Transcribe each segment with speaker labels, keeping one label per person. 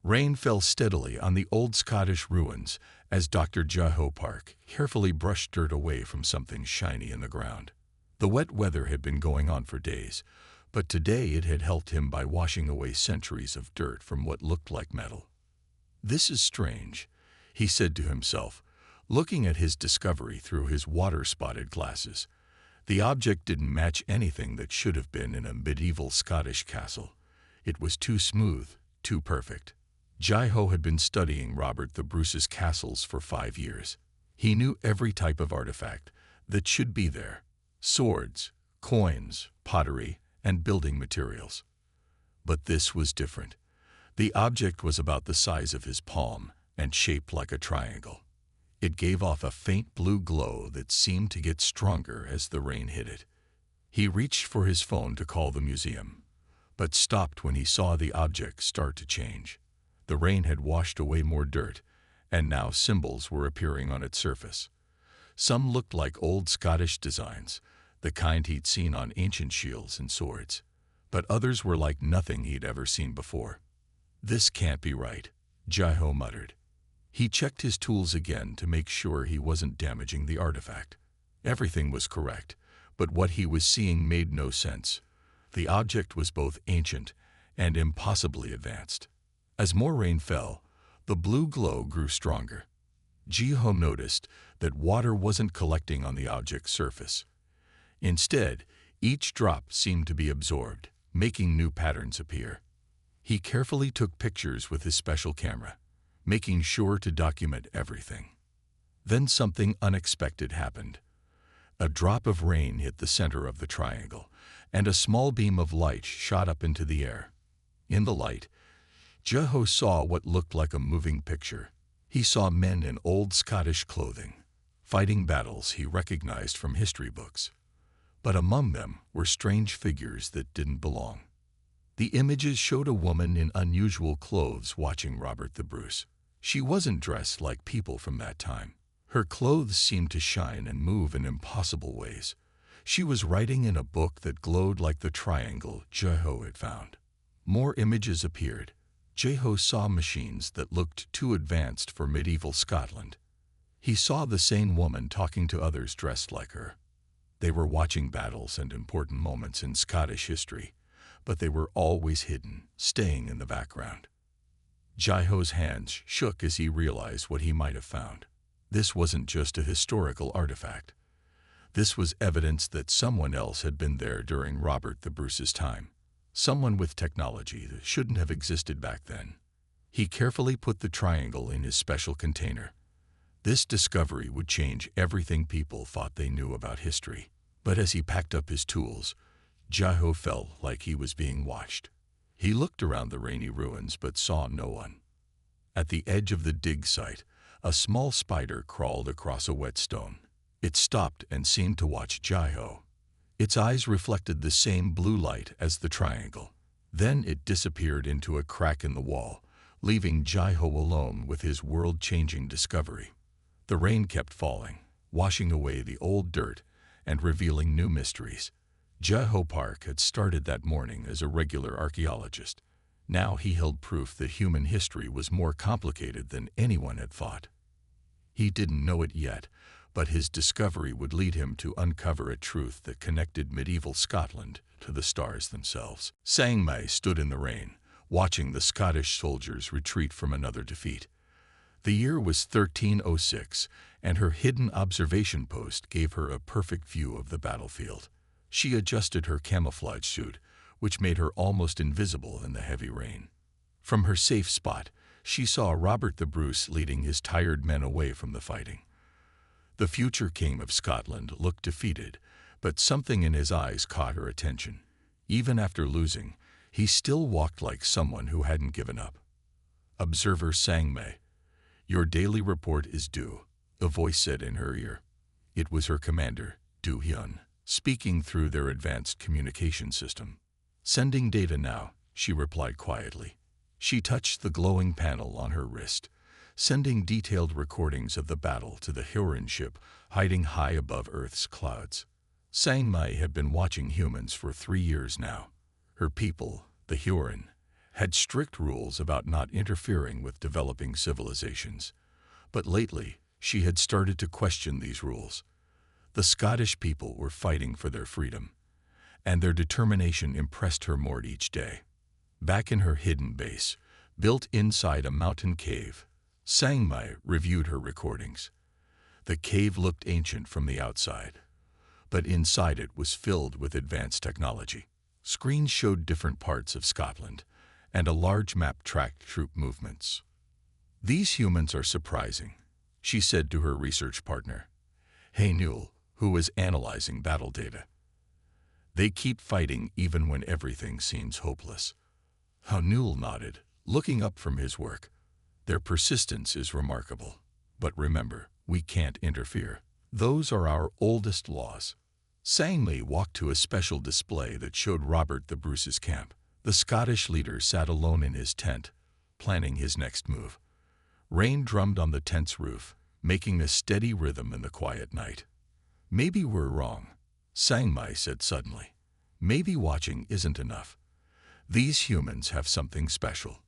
Speaker 1: Rain fell steadily on the old Scottish ruins as Dr. Jaho Park carefully brushed dirt away from something shiny in the ground. The wet weather had been going on for days, but today it had helped him by washing away centuries of dirt from what looked like metal. "This is strange," he said to himself, looking at his discovery through his water-spotted glasses. The object didn't match anything that should have been in a medieval Scottish castle. It was too smooth, too perfect. Jai-Ho had been studying Robert the Bruce's castles for 5 years. He knew every type of artifact that should be there: swords, coins, pottery, and building materials. But this was different. The object was about the size of his palm and shaped like a triangle. It gave off a faint blue glow that seemed to get stronger as the rain hit it. He reached for his phone to call the museum, but stopped when he saw the object start to change. The rain had washed away more dirt, and now symbols were appearing on its surface. Some looked like old Scottish designs, the kind he'd seen on ancient shields and swords, but others were like nothing he'd ever seen before. "This can't be right," Jai-Ho muttered. He checked his tools again to make sure he wasn't damaging the artifact. Everything was correct, but what he was seeing made no sense. The object was both ancient and impossibly advanced. As more rain fell, the blue glow grew stronger. Jai-Ho noticed that water wasn't collecting on the object's surface. Instead, each drop seemed to be absorbed, making new patterns appear. He carefully took pictures with his special camera, making sure to document everything. Then something unexpected happened. A drop of rain hit the center of the triangle, and a small beam of light shot up into the air. In the light, Jai-Ho saw what looked like a moving picture. He saw men in old Scottish clothing, fighting battles he recognized from history books. But among them were strange figures that didn't belong. The images showed a woman in unusual clothes watching Robert the Bruce. She wasn't dressed like people from that time. Her clothes seemed to shine and move in impossible ways. She was writing in a book that glowed like the triangle Jai-Ho had found. More images appeared. Jai-Ho saw machines that looked too advanced for medieval Scotland. He saw the same woman talking to others dressed like her. They were watching battles and important moments in Scottish history, but they were always hidden, staying in the background. Jai-Ho's hands shook as he realized what he might have found. This wasn't just a historical artifact. This was evidence that someone else had been there during Robert the Bruce's time. Someone with technology that shouldn't have existed back then. He carefully put the triangle in his special container. This discovery would change everything people thought they knew about history. But as he packed up his tools, Jai-Ho felt like he was being watched. He looked around the rainy ruins but saw no one. At the edge of the dig site, a small spider crawled across a wet stone. It stopped and seemed to watch Jai-Ho. Its eyes reflected the same blue light as the triangle. Then it disappeared into a crack in the wall, leaving Jai-Ho alone with his world-changing discovery. The rain kept falling, washing away the old dirt and revealing new mysteries. Jai-Ho Park had started that morning as a regular archaeologist. Now he held proof that human history was more complicated than anyone had thought. He didn't know it yet, but his discovery would lead him to uncover a truth that connected medieval Scotland to the stars themselves. Sang-Mai stood in the rain, watching the Scottish soldiers retreat from another defeat. The year was 1306, and her hidden observation post gave her a perfect view of the battlefield. She adjusted her camouflage suit, which made her almost invisible in the heavy rain. From her safe spot, she saw Robert the Bruce leading his tired men away from the fighting. The future king of Scotland looked defeated, but something in his eyes caught her attention. Even after losing, he still walked like someone who hadn't given up. "Observer Sang-Mai, your daily report is due," a voice said in her ear. It was her commander, Du Hyun, speaking through their advanced communication system. "Sending data now," she replied quietly. She touched the glowing panel on her wrist, sending detailed recordings of the battle to the Huron ship hiding high above Earth's clouds. Sang-Mai had been watching humans for 3 years now. Her people, the Huron, had strict rules about not interfering with developing civilizations. But lately, she had started to question these rules. The Scottish people were fighting for their freedom, and their determination impressed her more each day. Back in her hidden base, built inside a mountain cave, Sangmai reviewed her recordings. The cave looked ancient from the outside, but inside it was filled with advanced technology. Screens showed different parts of Scotland, and a large map tracked troop movements. "These humans are surprising," she said to her research partner, Newell, who was analyzing battle data. "They keep fighting even when everything seems hopeless." Newell nodded, looking up from his work. "Their persistence is remarkable. But remember, we can't interfere. Those are our oldest laws." Sangmei walked to a special display that showed Robert the Bruce's camp. The Scottish leader sat alone in his tent, planning his next move. Rain drummed on the tent's roof, making a steady rhythm in the quiet night. "Maybe we're wrong," Sangmai said suddenly. "Maybe watching isn't enough. These humans have something special.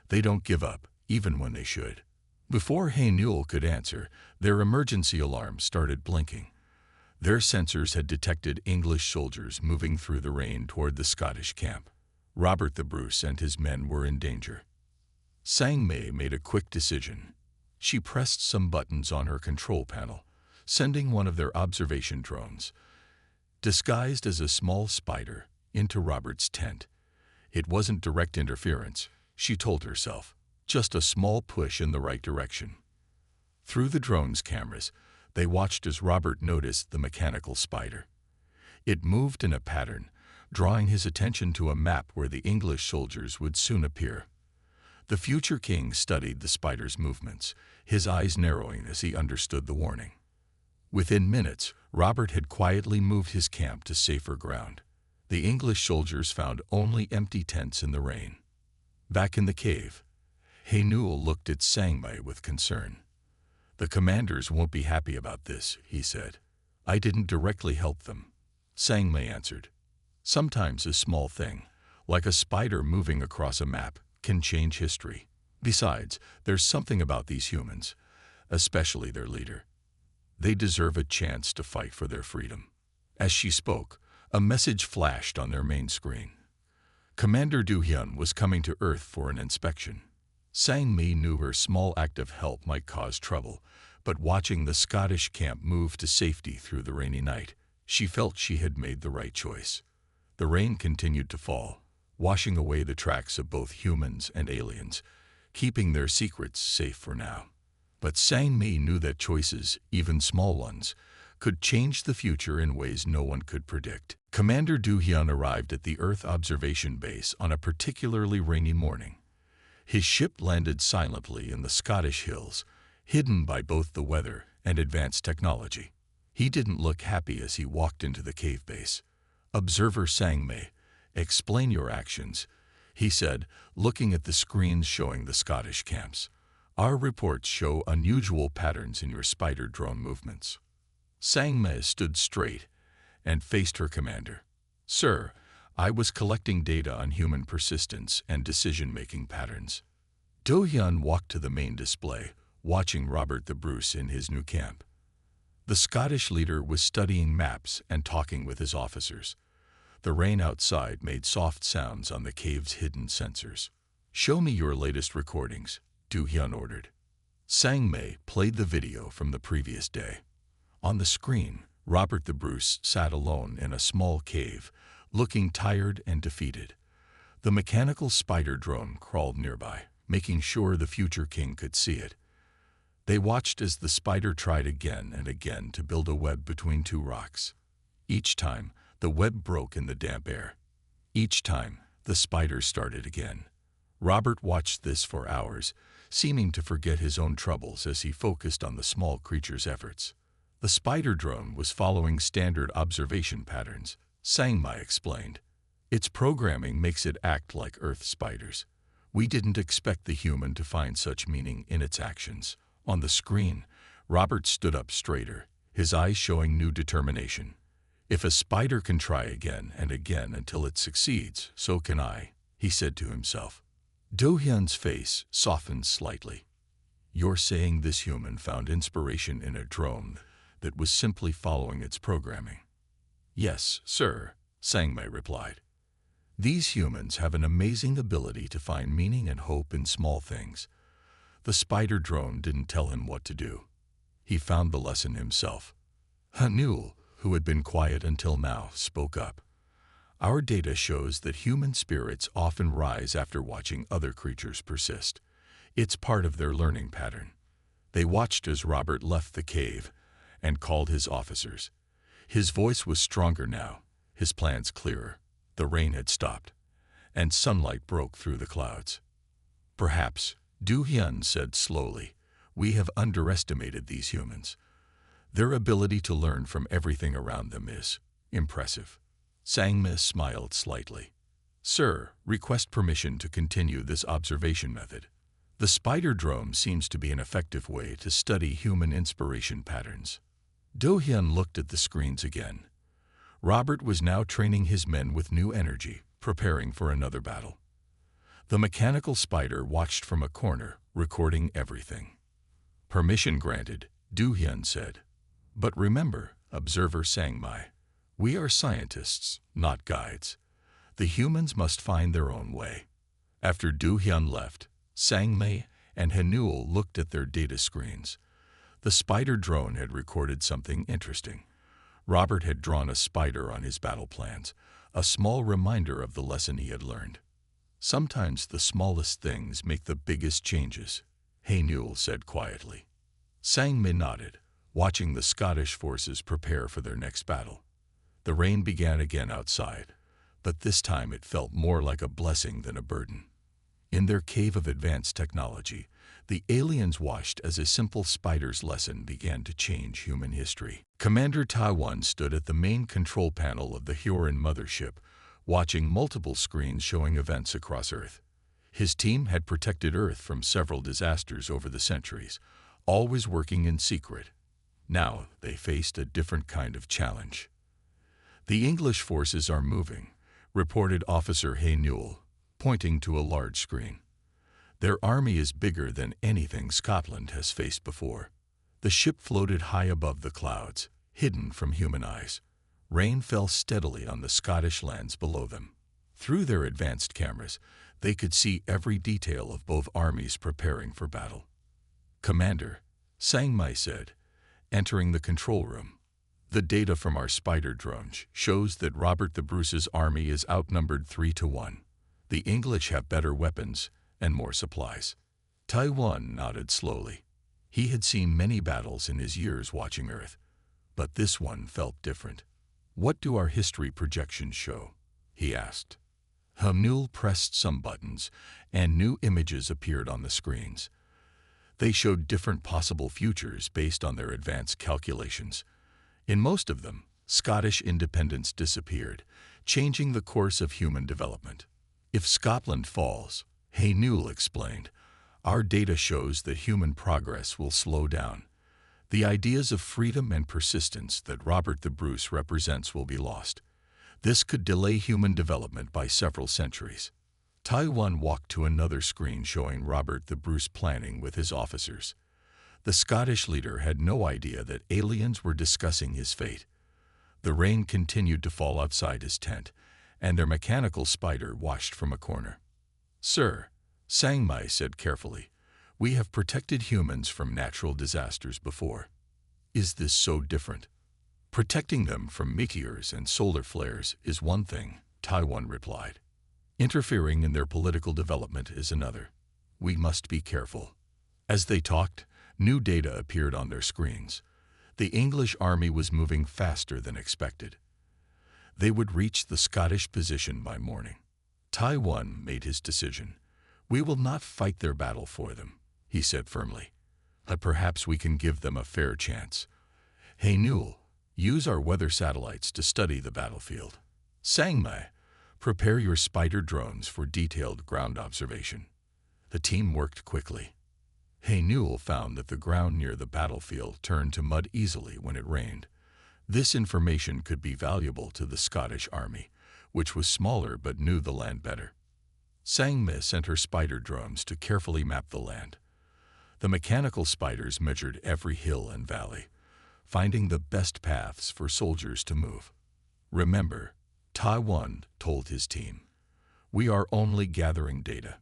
Speaker 1: They don't give up, even when they should." Before Newell could answer, their emergency alarm started blinking. Their sensors had detected English soldiers moving through the rain toward the Scottish camp. Robert the Bruce and his men were in danger. Sangmei made a quick decision. She pressed some buttons on her control panel, sending one of their observation drones, disguised as a small spider, into Robert's tent. It wasn't direct interference, she told herself, just a small push in the right direction. Through the drone's cameras, they watched as Robert noticed the mechanical spider. It moved in a pattern, drawing his attention to a map where the English soldiers would soon appear. The future king studied the spider's movements, his eyes narrowing as he understood the warning. Within minutes, Robert had quietly moved his camp to safer ground. The English soldiers found only empty tents in the rain. Back in the cave, Newell looked at Sangmai with concern. "The commanders won't be happy about this," he said. "I didn't directly help them," Sangmai answered. "Sometimes a small thing, like a spider moving across a map, can change history. Besides, there's something about these humans, especially their leader. They deserve a chance to fight for their freedom." As she spoke, a message flashed on their main screen. Commander Du-hyun was coming to Earth for an inspection. Sangmei knew her small act of help might cause trouble, but watching the Scottish camp move to safety through the rainy night, she felt she had made the right choice. The rain continued to fall, washing away the tracks of both humans and aliens, keeping their secrets safe for now. But Sangmei knew that choices, even small ones, could change the future in ways no one could predict. Commander Du-hyun arrived at the Earth observation base on a particularly rainy morning. His ship landed silently in the Scottish hills, hidden by both the weather and advanced technology. He didn't look happy as he walked into the cave base. "Observer Sangmei, explain your actions," he said, looking at the screens showing the Scottish camps. "Our reports show unusual patterns in your spider drone movements." Sangmei stood straight and faced her commander. "Sir, I was collecting data on human persistence and decision-making patterns." Do-hyun walked to the main display, watching Robert the Bruce in his new camp. The Scottish leader was studying maps and talking with his officers. The rain outside made soft sounds on the cave's hidden sensors. "Show me your latest recordings," Do-hyun ordered. Sangmei played the video from the previous day. On the screen, Robert the Bruce sat alone in a small cave, looking tired and defeated. The mechanical spider drone crawled nearby, making sure the future king could see it. They watched as the spider tried again and again to build a web between two rocks. Each time, the web broke in the damp air. Each time, the spider started again. Robert watched this for hours, seeming to forget his own troubles as he focused on the small creature's efforts. The spider drone was following standard observation patterns, Sangmai explained. "Its programming makes it act like Earth spiders. We didn't expect the human to find such meaning in its actions." On the screen, Robert stood up straighter, his eyes showing new determination. "If a spider can try again and again until it succeeds, so can I," he said to himself. Do-hyun's face softened slightly. You're saying this human found inspiration in a drone that was simply following its programming? Yes, sir, Sang-mei replied. These humans have an amazing ability to find meaning and hope in small things. The spider drone didn't tell him what to do. He found the lesson himself. Hanul, who had been quiet until now, spoke up. Our data shows that human spirits often rise after watching other creatures persist. It's part of their learning pattern. They watched as Robert left the cave and called his officers. His voice was stronger now, his plans clearer. The rain had stopped, and sunlight broke through the clouds. Perhaps, Do-hyun said slowly, we have underestimated these humans. Their ability to learn from everything around them is impressive. Sang-mei smiled slightly. Sir, request permission to continue this observation method. The spider drone seems to be an effective way to study human inspiration patterns. Do-hyun looked at the screens again. Robert was now training his men with new energy, preparing for another battle. The mechanical spider watched from a corner, recording everything. Permission granted, Do-hyun said. But remember, observer Sang-mei, we are scientists, not guides. The humans must find their own way. After Do-hyun left, Sang-mei and Hanul looked at their data screens. The spider drone had recorded something interesting. Robert had drawn a spider on his battle plans, a small reminder of the lesson he had learned. Sometimes the smallest things make the biggest changes, Hanul said quietly. Sang-mei nodded, watching the Scottish forces prepare for their next battle. The rain began again outside, but this time it felt more like a blessing than a burden. In their cave of advanced technology, the aliens watched as a simple spider's lesson began to change human history. Commander Taiwan stood at the main control panel of the Huron mothership, watching multiple screens showing events across Earth. His team had protected Earth from several disasters over the centuries, always working in secret. Now they faced a different kind of challenge. The English forces are moving, reported Officer Hanul, pointing to a large screen. Their army is bigger than anything Scotland has faced before. The ship floated high above the clouds, hidden from human eyes. Rain fell steadily on the Scottish lands below them. Through their advanced cameras, they could see every detail of both armies preparing for battle. Commander, Sang-mei said, entering the control room. The data from our spider drones shows that Robert the Bruce's army is outnumbered 3-1. The English have better weapons and more supplies. Taiwan nodded slowly. He had seen many battles in his years watching Earth, but this one felt different. What do our history projections show? He asked. Hanul pressed some buttons, and new images appeared on the screens. They showed different possible futures based on their advanced calculations. In most of them, Scottish independence disappeared, changing the course of human development. If Scotland falls, Hanul explained, our data shows that human progress will slow down. The ideas of freedom and persistence that Robert the Bruce represents will be lost. This could delay human development by several centuries. Taiwan walked to another screen showing Robert the Bruce planning with his officers. The Scottish leader had no idea that aliens were discussing his fate. The rain continued to fall outside his tent, and their mechanical spider watched from a corner. Sir, Sang-mei said carefully, we have protected humans from natural disasters before. Is this so different? Protecting them from meteors and solar flares is one thing, Taiwan replied. Interfering in their political development is another. We must be careful. As they talked, new data appeared on their screens. The English army was moving faster than expected. They would reach the Scottish position by morning. Taiwan made his decision. We will not fight their battle for them, he said firmly. But perhaps we can give them a fair chance. Hanul, use our weather satellites to study the battlefield. Sang-mei, prepare your spider drones for detailed ground observation. The team worked quickly. Hanul found that the ground near the battlefield turned to mud easily when it rained. This information could be valuable to the Scottish army, which was smaller but knew the land better. Sang-mi sent her spider drones to carefully map the land. The mechanical spiders measured every hill and valley, finding the best paths for soldiers to move. Remember, Taiwan told his team, we are only gathering data.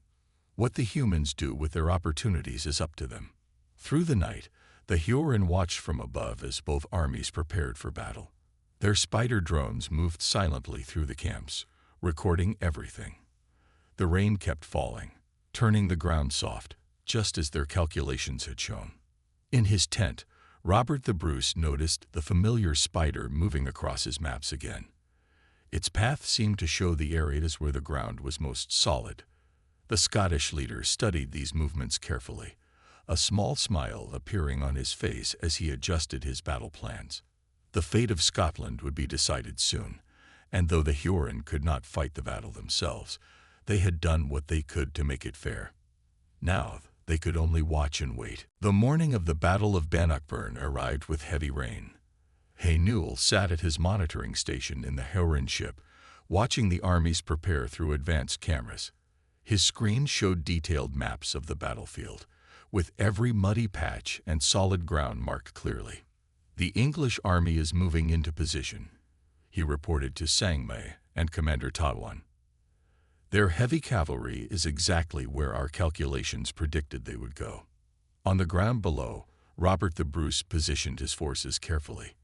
Speaker 1: What the humans do with their opportunities is up to them. Through the night, the Huron watched from above as both armies prepared for battle. Their spider drones moved silently through the camps, recording everything. The rain kept falling, turning the ground soft, just as their calculations had shown. In his tent, Robert the Bruce noticed the familiar spider moving across his maps again. Its path seemed to show the areas where the ground was most solid. The Scottish leader studied these movements carefully, a small smile appearing on his face as he adjusted his battle plans. The fate of Scotland would be decided soon, and though the Huron could not fight the battle themselves, they had done what they could to make it fair. Now they could only watch and wait. The morning of the Battle of Bannockburn arrived with heavy rain. Hay Newell sat at his monitoring station in the Huron ship, watching the armies prepare through advanced cameras. His screen showed detailed maps of the battlefield, with every muddy patch and solid ground marked clearly. The English army is moving into position, he reported to Sang-mi and Commander Taiwan. Their heavy cavalry is exactly where our calculations predicted they would go. On the ground below, Robert the Bruce positioned his forces carefully.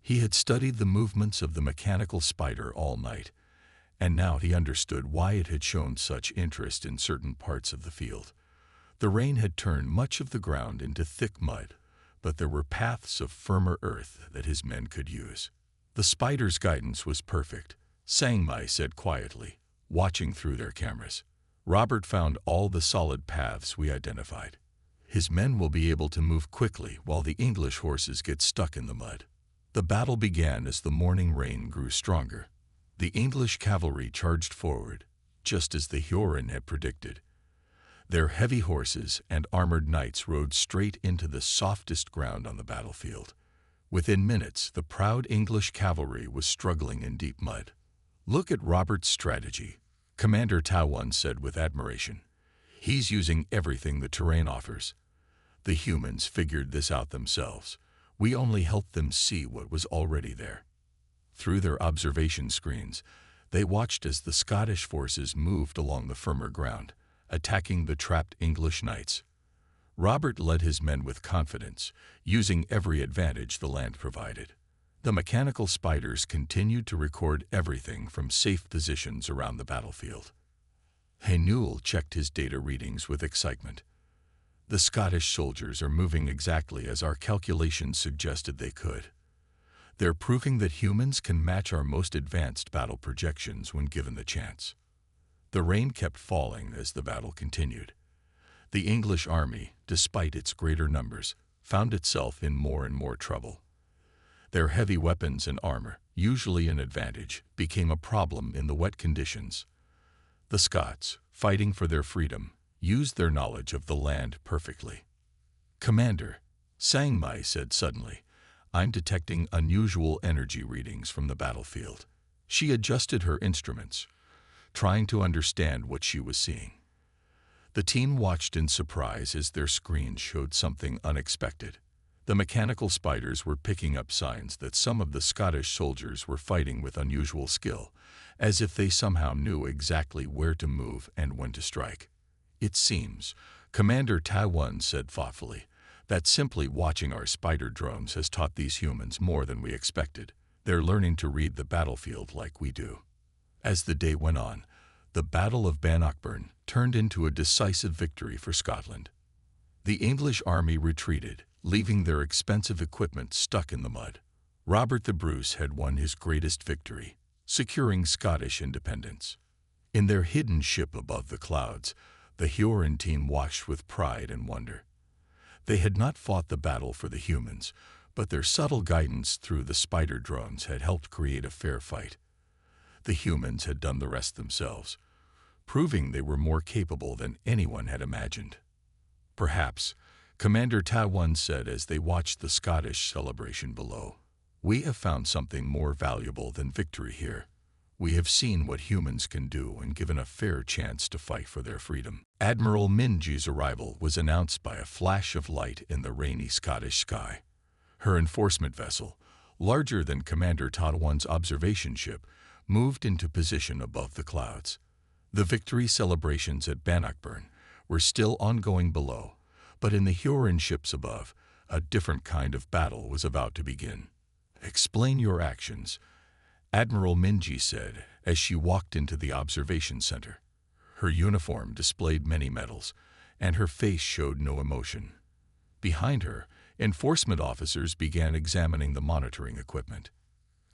Speaker 1: He had studied the movements of the mechanical spider all night, and now he understood why it had shown such interest in certain parts of the field. The rain had turned much of the ground into thick mud, but there were paths of firmer earth that his men could use. The spider's guidance was perfect, Sang-mi said quietly, watching through their cameras. Robert found all the solid paths we identified. His men will be able to move quickly while the English horses get stuck in the mud. The battle began as the morning rain grew stronger. The English cavalry charged forward, just as the Huron had predicted. Their heavy horses and armored knights rode straight into the softest ground on the battlefield. Within minutes, the proud English cavalry was struggling in deep mud. Look at Robert's strategy, Commander Taiwan said with admiration. He's using everything the terrain offers. The humans figured this out themselves. We only helped them see what was already there. Through their observation screens, they watched as the Scottish forces moved along the firmer ground, attacking the trapped English knights. Robert led his men with confidence, using every advantage the land provided. The mechanical spiders continued to record everything from safe positions around the battlefield. Hay Newell checked his data readings with excitement. The Scottish soldiers are moving exactly as our calculations suggested they could. They're proving that humans can match our most advanced battle projections when given the chance. The rain kept falling as the battle continued. The English army, despite its greater numbers, found itself in more and more trouble. Their heavy weapons and armor, usually an advantage, became a problem in the wet conditions. The Scots, fighting for their freedom, used their knowledge of the land perfectly. Commander, Sang-mi said suddenly, I'm detecting unusual energy readings from the battlefield. She adjusted her instruments, trying to understand what she was seeing. The team watched in surprise as their screens showed something unexpected. The mechanical spiders were picking up signs that some of the Scottish soldiers were fighting with unusual skill, as if they somehow knew exactly where to move and when to strike. It seems, Commander Taiwan said thoughtfully, that simply watching our spider drones has taught these humans more than we expected. They're learning to read the battlefield like we do. As the day went on, the Battle of Bannockburn turned into a decisive victory for Scotland. The English army retreated, leaving their expensive equipment stuck in the mud. Robert the Bruce had won his greatest victory, securing Scottish independence. In their hidden ship above the clouds, the Huron team watched with pride and wonder. They had not fought the battle for the humans, but their subtle guidance through the spider drones had helped create a fair fight. The humans had done the rest themselves, proving they were more capable than anyone had imagined. Perhaps, Commander Taiwan said as they watched the Scottish celebration below, we have found something more valuable than victory here. We have seen what humans can do and given a fair chance to fight for their freedom. Admiral Minji's arrival was announced by a flash of light in the rainy Scottish sky. Her enforcement vessel, larger than Commander Tadawan's observation ship, moved into position above the clouds. The victory celebrations at Bannockburn were still ongoing below, but in the Huron ships above, a different kind of battle was about to begin. "Explain your actions," Admiral Minji said as she walked into the observation center. Her uniform displayed many medals, and her face showed no emotion. Behind her, enforcement officers began examining the monitoring equipment.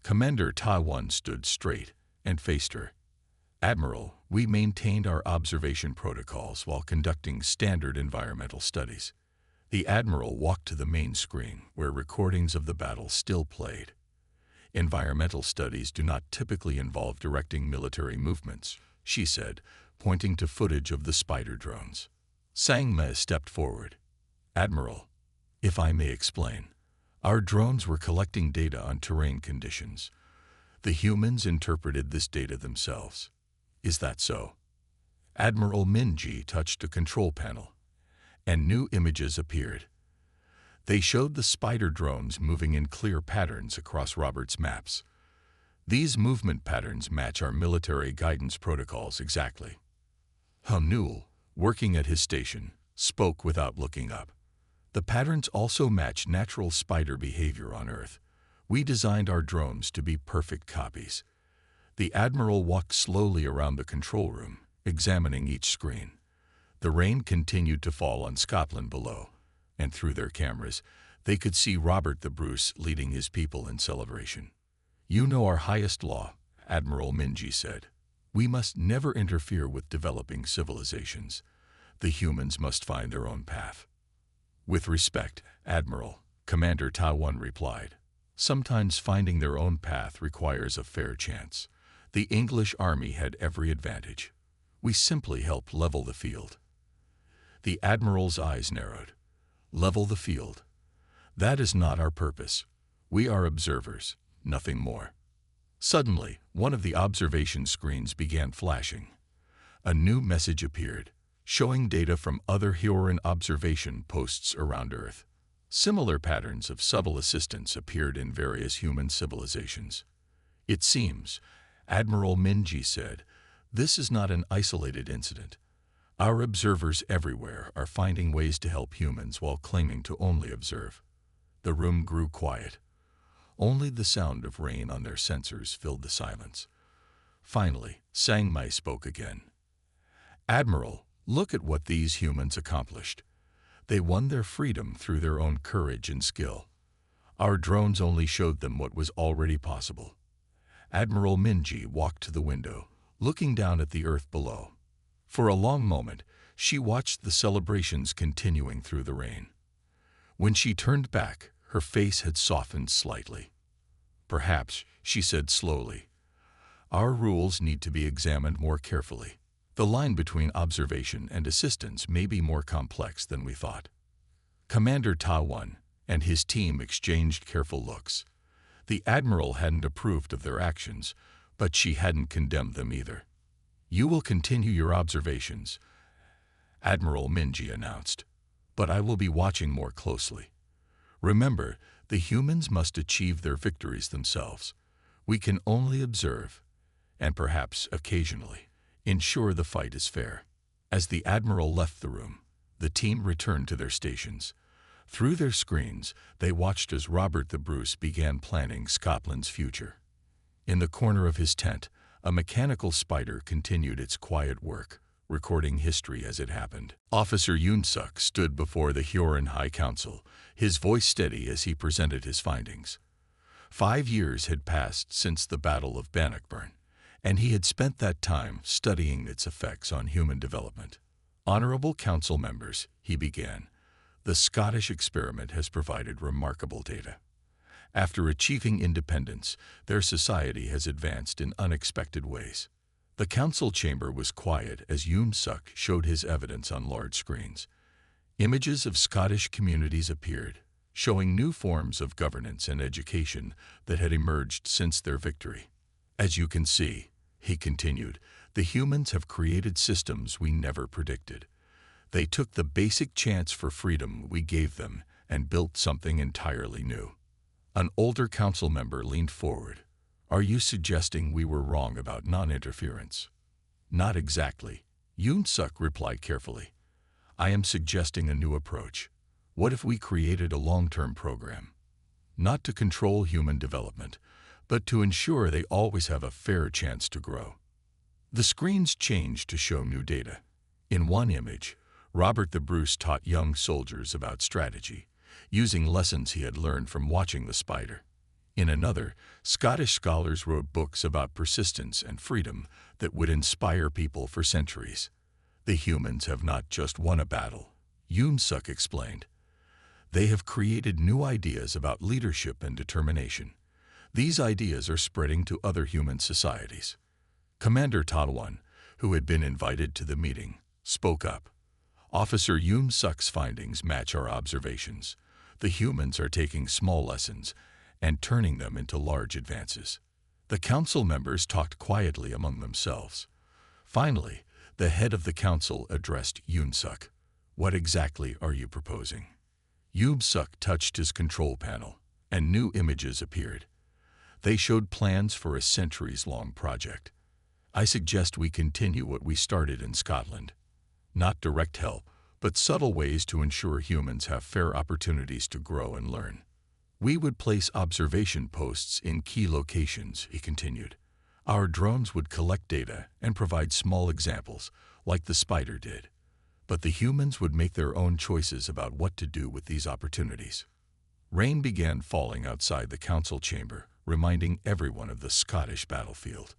Speaker 1: Commander Taiwan stood straight and faced her. "Admiral, we maintained our observation protocols while conducting standard environmental studies." The Admiral walked to the main screen, where recordings of the battle still played. "Environmental studies do not typically involve directing military movements," she said, pointing to footage of the Spider drones. Sangma stepped forward. "Admiral, if I may explain, our drones were collecting data on terrain conditions. The humans interpreted this data themselves. Is that so?" Admiral Minji touched a control panel, and new images appeared. They showed the Spider drones moving in clear patterns across Robert's maps. "These movement patterns match our military guidance protocols exactly." Hamnul, working at his station, spoke without looking up. "The patterns also match natural spider behavior on Earth. We designed our drones to be perfect copies." The Admiral walked slowly around the control room, examining each screen. The rain continued to fall on Scotland below, and through their cameras, they could see Robert the Bruce leading his people in celebration. "You know our highest law," Admiral Minji said. "We must never interfere with developing civilizations. The humans must find their own path." "With respect, Admiral," Commander Taiwan replied. "Sometimes finding their own path requires a fair chance. The English army had every advantage. We simply helped level the field." The Admiral's eyes narrowed. "Level the field? That is not our purpose. We are observers, nothing more." Suddenly, one of the observation screens began flashing. A new message appeared, showing data from other Huron observation posts around Earth. Similar patterns of subtle assistance appeared in various human civilizations. "It seems," Admiral Minji said, "this is not an isolated incident. Our observers everywhere are finding ways to help humans while claiming to only observe." The room grew quiet. Only the sound of rain on their sensors filled the silence. Finally, Sangmai spoke again. "Admiral, look at what these humans accomplished. They won their freedom through their own courage and skill. Our drones only showed them what was already possible." Admiral Minji walked to the window, looking down at the Earth below. For a long moment, she watched the celebrations continuing through the rain. When she turned back, her face had softened slightly. "Perhaps," she said slowly, "our rules need to be examined more carefully. The line between observation and assistance may be more complex than we thought." Commander Taiwan and his team exchanged careful looks. The Admiral hadn't approved of their actions, but she hadn't condemned them either. "You will continue your observations," Admiral Minji announced, "but I will be watching more closely. Remember, the humans must achieve their victories themselves. We can only observe, and perhaps occasionally, ensure the fight is fair." As the Admiral left the room, the team returned to their stations. Through their screens, they watched as Robert the Bruce began planning Scotland's future. In the corner of his tent, a mechanical spider continued its quiet work, recording history as it happened. Officer Yunsuk stood before the Huron High Council, his voice steady as he presented his findings. 5 years had passed since the Battle of Bannockburn, and he had spent that time studying its effects on human development. "Honorable Council members," he began, "the Scottish experiment has provided remarkable data. After achieving independence, their society has advanced in unexpected ways." The council chamber was quiet as Yunsuk showed his evidence on large screens. Images of Scottish communities appeared, showing new forms of governance and education that had emerged since their victory. As you can see, he continued, the humans have created systems we never predicted. They took the basic chance for freedom we gave them and built something entirely new. An older council member leaned forward. Are you suggesting we were wrong about non-interference? Not exactly, Yoon-suk replied carefully. I am suggesting a new approach. What if we created a long-term program? Not to control human development, but to ensure they always have a fair chance to grow. The screens changed to show new data. In one image, Robert the Bruce taught young soldiers about strategy, using lessons he had learned from watching the spider. In another, Scottish scholars wrote books about persistence and freedom that would inspire people for centuries. The humans have not just won a battle, Yoon-suk explained. They have created new ideas about leadership and determination. These ideas are spreading to other human societies. Commander Tadwan, who had been invited to the meeting, spoke up. Officer Yoon-suk's findings match our observations. The humans are taking small lessons and turning them into large advances. The council members talked quietly among themselves. Finally, the head of the council addressed Yoon-suk. What exactly are you proposing? Yoon-suk touched his control panel, and new images appeared. They showed plans for a centuries-long project. I suggest we continue what we started in Scotland. Not direct help, but subtle ways to ensure humans have fair opportunities to grow and learn. We would place observation posts in key locations, he continued. Our drones would collect data and provide small examples, like the spider did. But the humans would make their own choices about what to do with these opportunities. Rain began falling outside the council chamber, reminding everyone of the Scottish battlefield.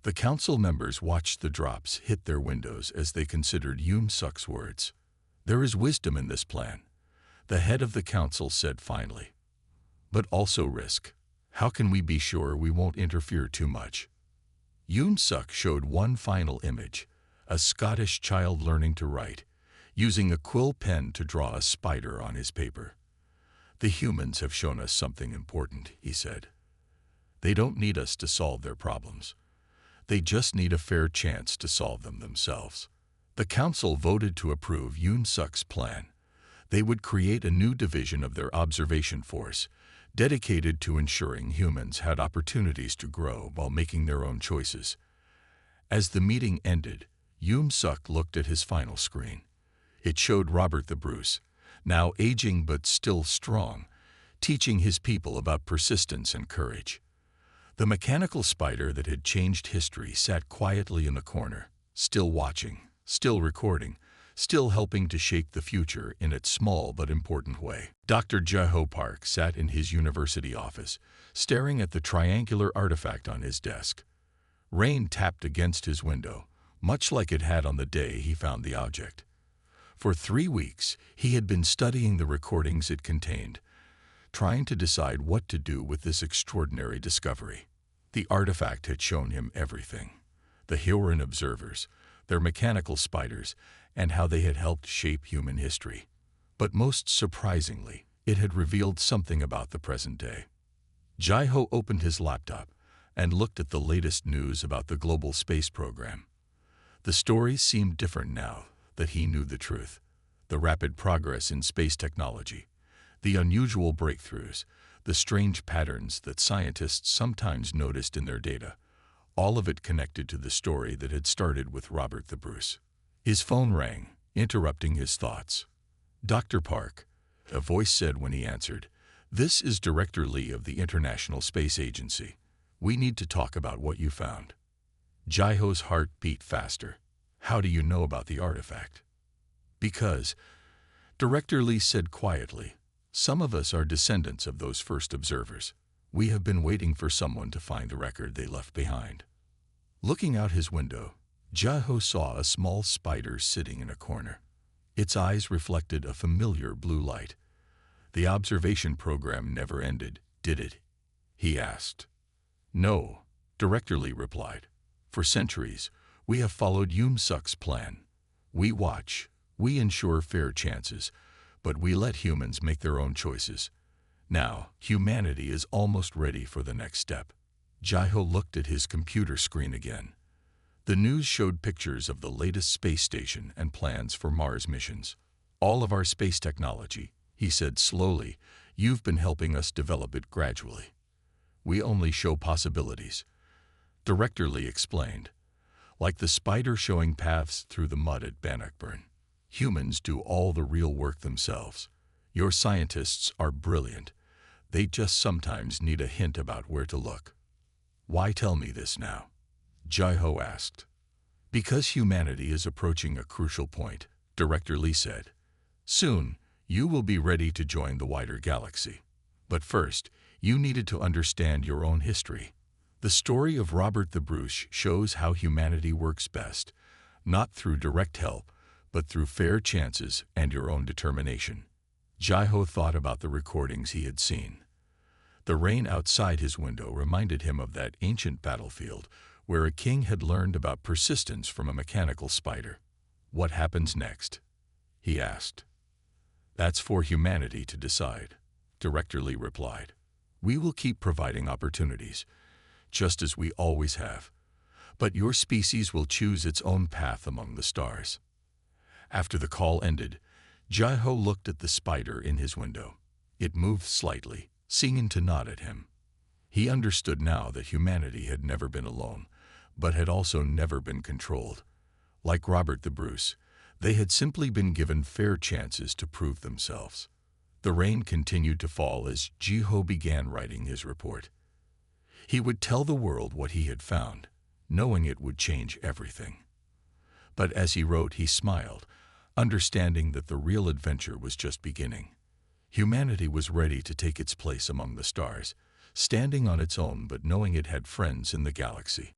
Speaker 1: The council members watched the drops hit their windows as they considered Yoon-suk's words. There is wisdom in this plan, the head of the council said finally. But also risk. How can we be sure we won't interfere too much? Yoon-suk showed one final image, a Scottish child learning to write, using a quill pen to draw a spider on his paper. The humans have shown us something important, he said. They don't need us to solve their problems. They just need a fair chance to solve them themselves. The council voted to approve Yoon-suk's plan. They would create a new division of their observation force, dedicated to ensuring humans had opportunities to grow while making their own choices. As the meeting ended, Yoon-suk looked at his final screen. It showed Robert the Bruce, now aging but still strong, teaching his people about persistence and courage. The mechanical spider that had changed history sat quietly in the corner, still watching, still recording, still helping to shape the future in its small but important way. Dr. Jae-ho Park sat in his university office, staring at the triangular artifact on his desk. Rain tapped against his window, much like it had on the day he found the object. For 3 weeks, he had been studying the recordings it contained, trying to decide what to do with this extraordinary discovery. The artifact had shown him everything: the Hyorin observers, their mechanical spiders, and how they had helped shape human history. But most surprisingly, it had revealed something about the present day. Jae-ho opened his laptop and looked at the latest news about the global space program. The stories seemed different now that he knew the truth. The rapid progress in space technology, the unusual breakthroughs, the strange patterns that scientists sometimes noticed in their data, all of it connected to the story that had started with Robert the Bruce. His phone rang, interrupting his thoughts. Dr. Park, a voice said when he answered, "This is Director Lee of the International Space Agency. We need to talk about what you found." Jae-ho's heart beat faster. How do you know about the artifact? Because, Director Lee said quietly, some of us are descendants of those first observers. We have been waiting for someone to find the record they left behind. Looking out his window, Jae-ho saw a small spider sitting in a corner. Its eyes reflected a familiar blue light. The observation program never ended, did it? He asked. No, Director Lee replied. For centuries, we have followed Yoon-suk's plan. We watch, we ensure fair chances, but we let humans make their own choices. Now, humanity is almost ready for the next step. Jaiho looked at his computer screen again. The news showed pictures of the latest space station and plans for Mars missions. All of our space technology, he said slowly, you've been helping us develop it gradually. We only show possibilities. Director Lee explained. Like the spider showing paths through the mud at Bannockburn. Humans do all the real work themselves. Your scientists are brilliant. They just sometimes need a hint about where to look. Why tell me this now? Jaiho asked. Because humanity is approaching a crucial point, Director Lee said. Soon, you will be ready to join the wider galaxy. But first, you needed to understand your own history. The story of Robert the Bruce shows how humanity works best, not through direct help, but through fair chances and your own determination. Jaiho thought about the recordings he had seen. The rain outside his window reminded him of that ancient battlefield where a king had learned about persistence from a mechanical spider. What happens next? He asked. That's for humanity to decide, Director Lee replied. We will keep providing opportunities, just as we always have. But your species will choose its own path among the stars. After the call ended, Jaiho looked at the spider in his window. It moved slightly, seeming to nod at him. He understood now that humanity had never been alone, but had also never been controlled. Like Robert the Bruce, they had simply been given fair chances to prove themselves. The rain continued to fall as Jaiho began writing his report. He would tell the world what he had found, knowing it would change everything. But as he wrote, he smiled, understanding that the real adventure was just beginning. Humanity was ready to take its place among the stars, standing on its own but knowing it had friends in the galaxy.